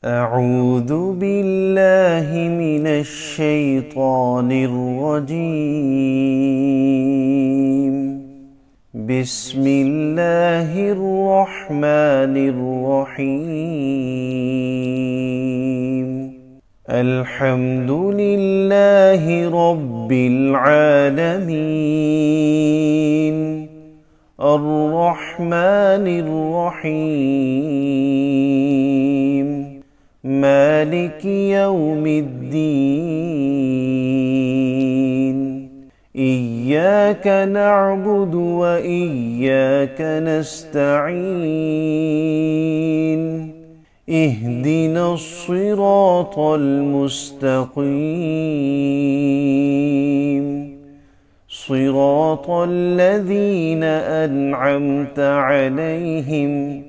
أعوذ بالله من الشيطان الرجيم. بسم الله الرحمن الرحيم. الحمد لله رب العالمين، الرحمن الرحيم، مالك يوم الدين. إياك نعبد وإياك نستعين. اهدنا الصراط المستقيم، صراط الذين أنعمت عليهم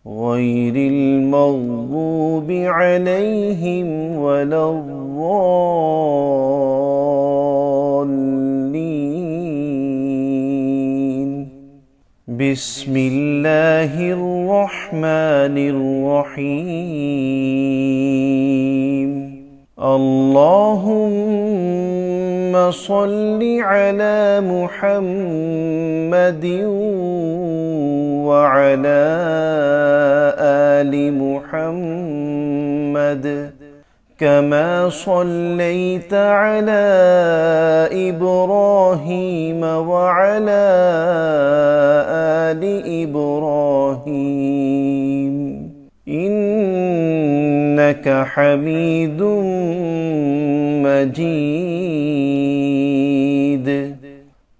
غير المغضوب عليهم ولا الضالين. بسم الله الرحمن الرحيم. اللهم صل على محمد وعلى آل محمد، كما صليت على إبراهيم وعلى آل إبراهيم إنك حميد مجيد.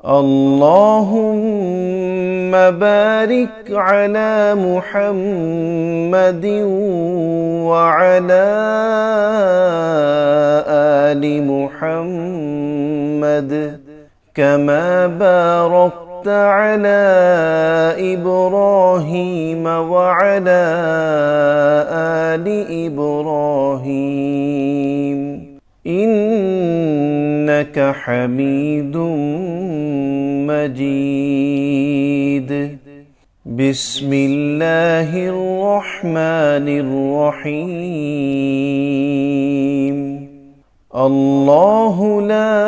اللهم بارك على محمد وعلى آل محمد، كما باركت على إبراهيم وعلى آل إبراهيم إنك حميد مجيد. بسم الله الرحمن الرحيم. الله لا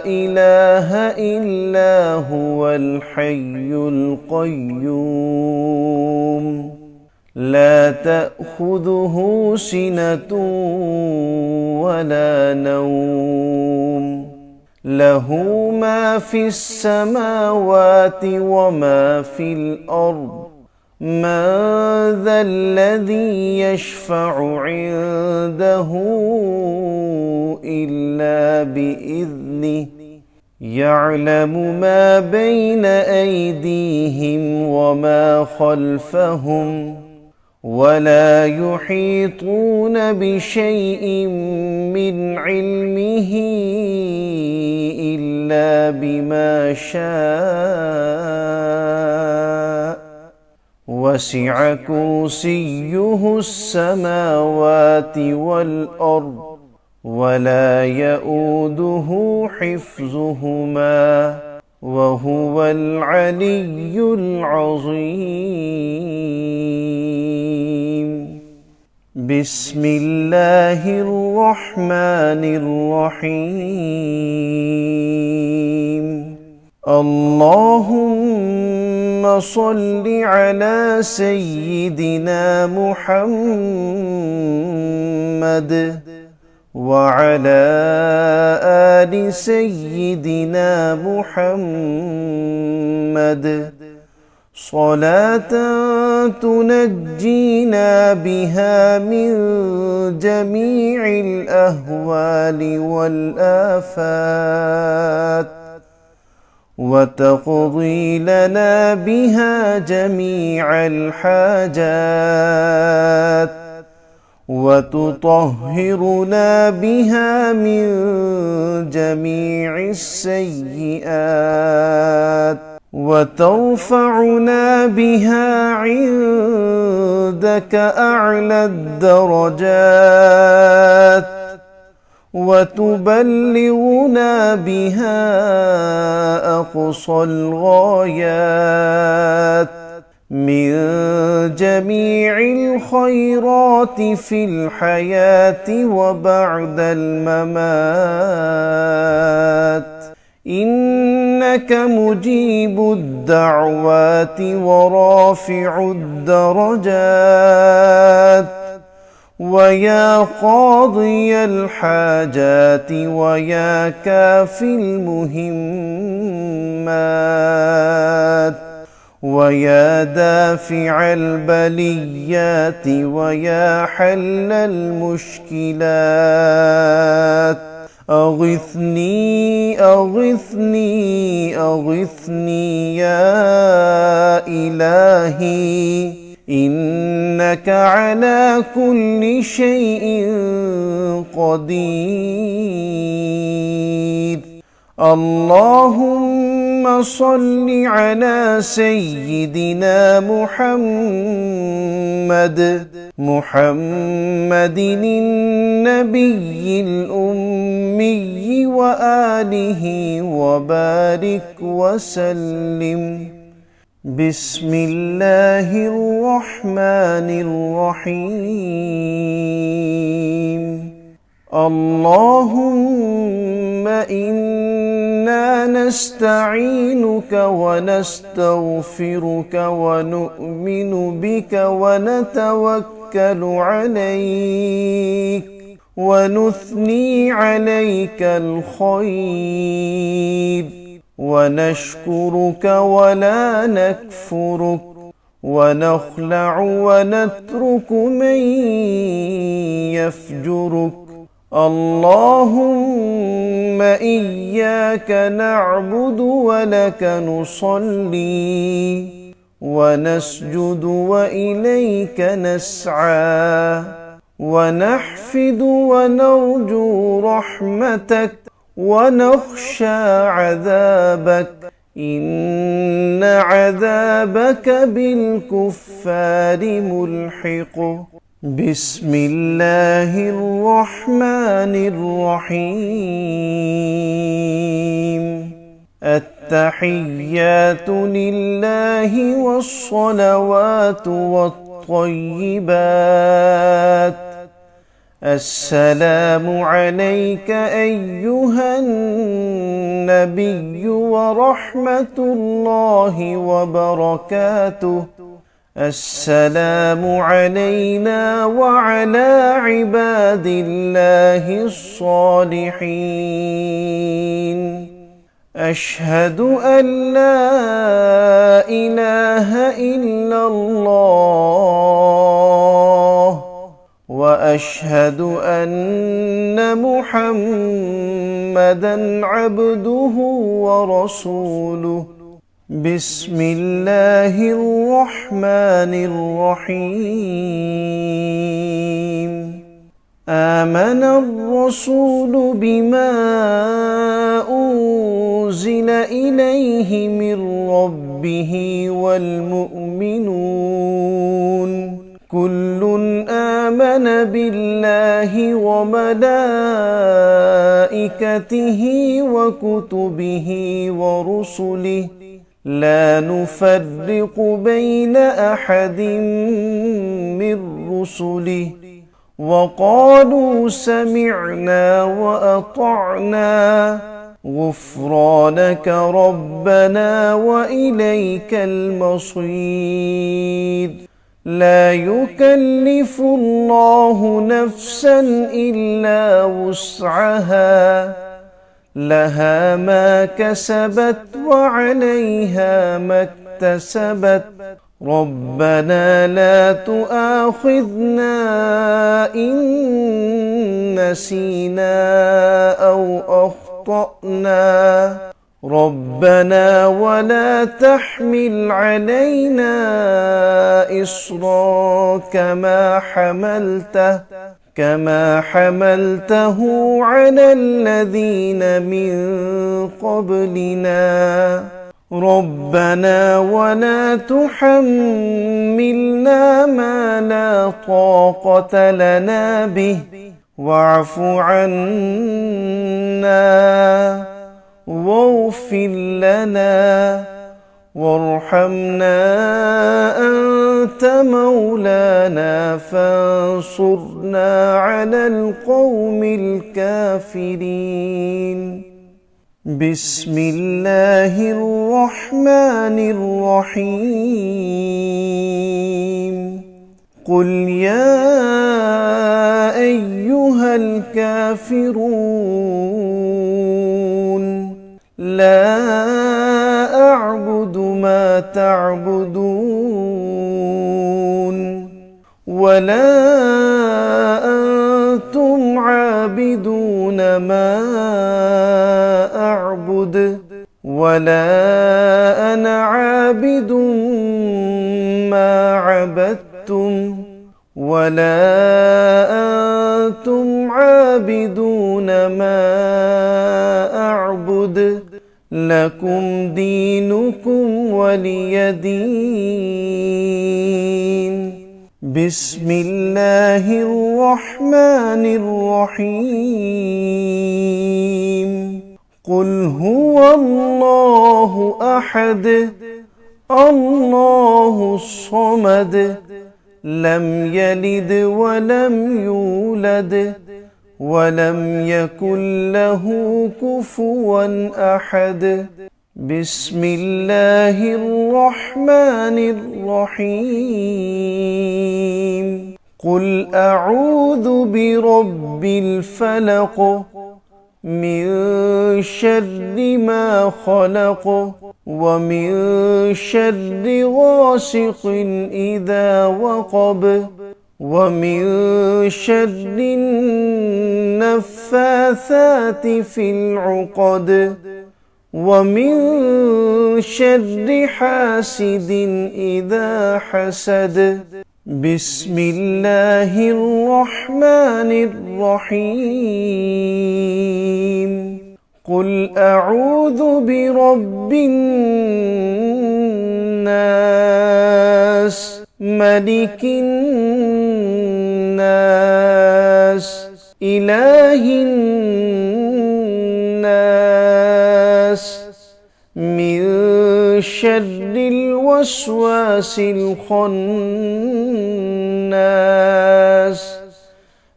إله إلا هو الحي القيوم، لا تأخذه سنة ولا نوم، له ما في السماوات وما في الأرض. من ذا الذي يشفع عنده إلا بإذنه، يعلم ما بين أيديهم وما خلفهم، ولا يحيطون بشيء من علمه إلا بما شاء. وسع كرسيه السماوات والأرض، ولا يؤوده حفظهما، وهو العلي العظيم. بسم الله الرحمن الرحيم. اللهم صل على سيدنا محمد وعلى آل سيدنا محمد، صلاة تنجينا بها من جميع الأهوال والآفات، وتقضي لنا بها جميع الحاجات، وتطهرنا بها من جميع السيئات، وترفعنا بها عندك أعلى الدرجات، وتبلغنا بها أقصى الغايات، من جميع الخيرات في الحياة وبعد الممات، إنك مجيب الدعوات ورافع الدرجات، ويا قاضي الحاجات ويا كافي المهمات، ويا دافع البليات ويا حل المشكلات، أغثني أغثني أغثني يا إلهي، إنك على كل شيء قدير. اللهم صل على سيدنا محمد النبي الأمي وآله وبارك وسلم. بسم الله الرحمن الرحيم. اللهم إنا نستعينك ونستغفرك ونؤمن بك ونتوكل عليك ونثني عليك الخير ونشكرك ولا نكفرك ونخلع ونترك من يفجرك. اللهم إياك نعبد ولك نصلي ونسجد وإليك نسعى ونحفد ونرجو رحمتك ونخشى عذابك، إن عذابك بالكفار ملحق. بسم الله الرحمن الرحيم. التحيات لله والصلوات والطيبات. السلام عليك أيها النبي ورحمة الله وبركاته. السلام علينا وعلى عباد الله الصالحين. أشهد أن لا إله إلا الله وأشهد أن محمدًا عبده ورسوله. بسم الله الرحمن الرحيم. آمن الرسول بما أنزل إليه من ربه والمؤمنون كل آمن بالله وملائكته وكتبه ورسله لا نفرق بين أحد من رسله وقالوا سمعنا وأطعنا غفرانك ربنا وإليك المصير. لا يكلف الله نفسا إلا وسعها لها ما كسبت وعليها ما اكتسبت. ربنا لا تؤاخذنا إن نسينا أو أخطأنا. ربنا ولا تحمل علينا إصرا كما حملته على الذين من قبلنا. ربنا ولا تحملنا ما لا طاقة لنا به واعف عنا واغفر لنا وارحمنا أنت مولانا فانصرنا على القوم الكافرين. بسم الله الرحمن الرحيم. قل يا أيها الكافرون لا أعبد ما تعبدون ولا أنتم عابدون ما أعبد ولا أنا عابد ما عبدتم ولا أنتم عابدون ما أعبد لكم دينكم ولي دين. بسم الله الرحمن الرحيم. قل هو الله أحد الله الصمد لم يلد ولم يولد ولم يكن له كفوا أحد. بسم الله الرحمن الرحيم. قل أعوذ برب الفلق من شر ما خلق ومن شر غاسق إذا وقب ومن شر النفاثات في العقد ومن شر حاسد إذا حسد. بسم الله الرحمن الرحيم. قل أعوذ برب الناس ملك الناس إله الناس من شر الوسواس الخناس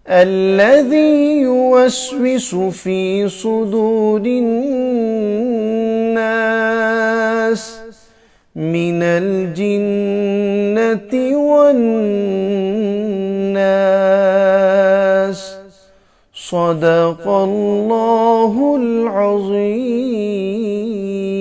الذي يوسوس في صدور الناس من الجنة والناس. صدق الله العظيم.